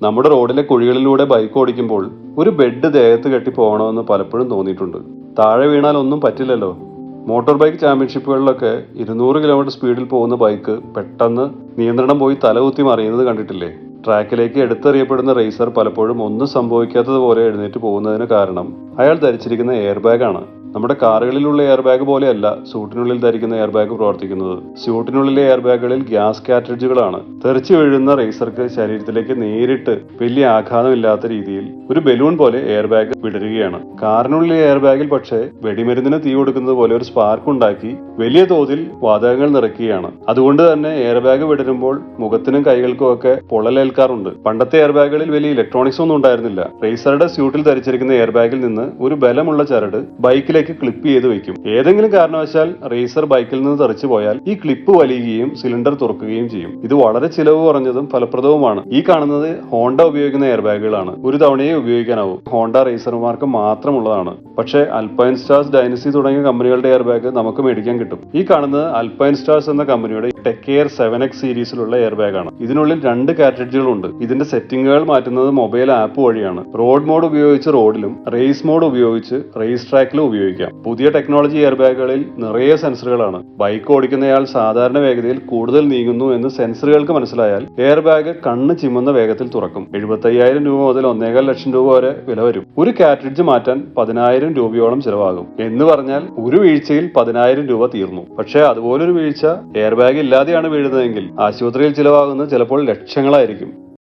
നമ്മുടെ റോഡിലെ കുഴികളിലൂടെ ബൈക്ക് ഓടിക്കുമ്പോൾ ഒരു ബെഡ് ദേഹത്ത് കെട്ടി പോകണമെന്ന് പലപ്പോഴും തോന്നിയിട്ടുണ്ട്. താഴെ വീണാൽ ഒന്നും പറ്റില്ലല്ലോ. മോട്ടോർ ബൈക്ക് ചാമ്പ്യൻഷിപ്പുകളിലൊക്കെ 200 കിലോമീറ്റർ സ്പീഡിൽ പോകുന്ന ബൈക്ക് പെട്ടെന്ന് നിയന്ത്രണം പോയി തലകുത്തി മറിയുന്നത് കണ്ടിട്ടില്ലേ? ട്രാക്കിലേക്ക് എടുത്തെറിയപ്പെടുന്ന റേസർ പലപ്പോഴും ഒന്നും സംഭവിക്കാത്തതുപോലെ എഴുന്നേറ്റ് പോകുന്നതിന് കാരണം അയാൾ ധരിച്ചിരിക്കുന്ന എയർ ബാഗാണ്. നമ്മുടെ കാറുകളിലുള്ള എയർ ബാഗ് പോലെയല്ല സ്യൂട്ടിനുള്ളിൽ ധരിക്കുന്ന എയർ ബാഗ് പ്രവർത്തിക്കുന്നത്. സ്യൂട്ടിനുള്ളിലെ എയർ ബാഗുകളിൽ ഗ്യാസ് കാറ്ററിഡ്ജുകളാണ്. തെറിച്ചു വീഴുന്ന റേസർക്ക് ശരീരത്തിലേക്ക് നേരിട്ട് വലിയ ആഘാതമില്ലാത്ത രീതിയിൽ ഒരു ബലൂൺ പോലെ എയർ ബാഗ് വിടരുകയാണ്. കാറിനുള്ളിലെ എയർ ബാഗിൽ പക്ഷേ വെടിമരുന്നിന് തീ കൊടുക്കുന്നത് പോലെ ഒരു സ്പാർക്ക് ഉണ്ടാക്കി വലിയ തോതിൽ വാതകങ്ങൾ നിറയ്ക്കുകയാണ്. അതുകൊണ്ട് തന്നെ എയർ ബാഗ് വിടരുമ്പോൾ മുഖത്തിനും കൈകൾക്കും ഒക്കെ പൊള്ളലേൽക്കാറുണ്ട്. പണ്ടത്തെ എയർ ബാഗുകളിൽ വലിയ ഇലക്ട്രോണിക്സ് ഒന്നും ഉണ്ടായിരുന്നില്ല. റേസറുടെ സ്യൂട്ടിൽ ധരിച്ചിരിക്കുന്ന എയർ ബാഗിൽ നിന്ന് ഒരു ബലമുള്ള ചരട് ബൈക്കിലേക്ക് ക്ലിപ്പ് ചെയ്ത് വെക്കും. ഏതെങ്കിലും കാരണവശാൽ റേസർ ബൈക്കിൽ നിന്ന് തെറിച്ചു പോയാൽ ഈ ക്ലിപ്പ് വലിയുകയും സിലിണ്ടർ തുറക്കുകയും ചെയ്യും. ഇത് വളരെ ചിലവ് കുറഞ്ഞതും ഫലപ്രദവുമാണ്. ഈ കാണുന്നത് ഹോണ്ട ഉപയോഗിക്കുന്ന എയർ ബാഗുകളാണ്. ഒരു തവണയേ ഉപയോഗിക്കാനാവൂ. ഹോണ്ട റേസർമാർക്ക് മാത്രമുള്ളതാണ്. പക്ഷേ അൽപൈൻ സ്റ്റാർസ്, ഡൈനസി തുടങ്ങിയ കമ്പനികളുടെ എയർ ബാഗ് നമുക്ക് മേടിക്കാൻ കിട്ടും. ഈ കാണുന്നത് അൽപൈൻ സ്റ്റാർസ് എന്ന കമ്പനിയുടെ ടെക് എയർ 7X സീരീസിലുള്ള എയർ ബാഗാണ്. ഇതിനുള്ളിൽ 2 കാറ്ററിഡ്ജുകളുണ്ട്. ഇതിന്റെ സെറ്റിംഗുകൾ മാറ്റുന്നത് മൊബൈൽ ആപ്പ് വഴിയാണ്. റോഡ് മോഡ് ഉപയോഗിച്ച് റോഡിലും റേസ് മോഡ് ഉപയോഗിച്ച് റേസ് ട്രാക്കിലും ഉപയോഗിക്കാം. പുതിയ ടെക്നോളജി എയർ ബാഗുകളിൽ നിറയെ സെൻസറുകളാണ്. ബൈക്ക് ഓടിക്കുന്നയാൾ സാധാരണ വേഗതയിൽ കൂടുതൽ നീങ്ങുന്നു എന്ന് സെൻസറുകൾക്ക് മനസ്സിലായാൽ എയർ ബാഗ് കണ്ണ് ചിമ്മുന്ന വേഗത്തിൽ തുറക്കും. 75,000 രൂപ മുതൽ 1.25 ലക്ഷം രൂപ വരെ വില വരും. ഒരു കാറ്ററിഡ്ജ് മാറ്റാൻ 10,000 രൂപയോളം ചിലവാകും. എന്ന് പറഞ്ഞാൽ ഒരു വീഴ്ചയിൽ 10,000 രൂപ തീർന്നു. പക്ഷേ അതുപോലൊരു വീഴ്ച എയർ ബാഗ് ഇല്ലാതെയാണ് വീഴുന്നതെങ്കിൽ ആശുപത്രിയിൽ ചിലവാകുന്നത് ചിലപ്പോൾ ലക്ഷങ്ങളായിരിക്കും.